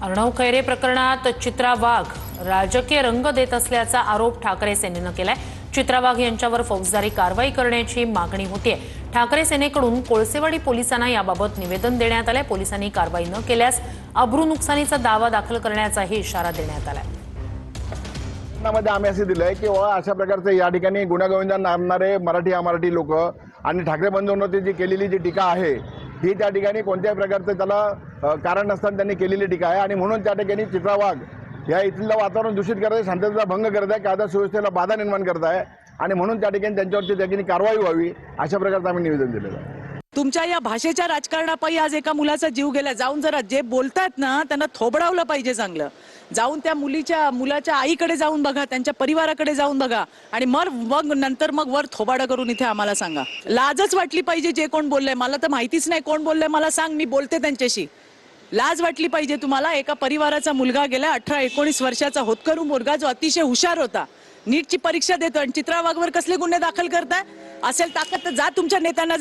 अर्णव खैरे प्रकरणात चित्रा वाघ राजकीय रंग देत असल्याचा आरोप ठाकरे सेनेनं केलाय। चित्रा वाघ यांच्यावर फौजदारी कारवाई करण्याची मागणी होतीये। ठाकरे सेनेकडून कोळसेवाडी पोलिसांना याबाबत निवेदन देण्यात आलंय। पोलिसांनी कारवाई न केल्यास अब्रू नुकसानीचा दावा दाखल करण्याचाही इशारा देण्यात आलाय। मध्ये आम्ही असे दिलंय की अशा प्रकारचे या ठिकाणी गुण्यागोविंदांना आणणारे मराठी अमराठी लोक आणि ठाकरे बंधूंवरती जी केलेली जी टीका आहे ही त्या ठिकाणी कोणत्याही प्रकारचं त्याला कारण नसताना त्यांनी केलेली टीका आहे आणि म्हणून त्या ठिकाणी चित्रा वाघ या इथलं वातावरण दूषित करत आहे, शांततेचा भंग करत आहे, कायदा सुव्यवस्थेला बाधा निर्माण करत आहे आणि म्हणून त्या ठिकाणी त्यांच्यावरती त्या ठिकाणी कारवाई व्हावी अशा प्रकारचं आम्ही निवेदन दिलेलं आहे। तुमच्या या भाषेच्या राजकारणापायी आज एका मुलाचा जीव गेला। जाऊन जरा जे बोलतात ना त्यांना थोबडावलं पाहिजे चांगलं। जाऊन त्या मुलाच्या आईकडे जाऊन बघा, त्यांच्या परिवाराकडे जाऊन बघा आणि मग नंतर वर थोबाडा करून इथे आम्हाला सांगा। लाजच वाटली पाहिजे जे कोण बोललंय। मला तर माहितीच नाही कोण बोललंय, मला सांग, मी बोलते त्यांच्याशी। लाज वाटली पाहिजे तुम्हाला। एका परिवाराचा मुलगा गेला, 18-19 वर्षाचा होतकरू मुलगा, जो अतिशय हुशार होता, नीटची परीक्षा देतो आणि चित्रा वाघवर कसले गुन्हे दाखल करताय? असेल ताकद तर जा तुमच्या नेत्यांना जाऊन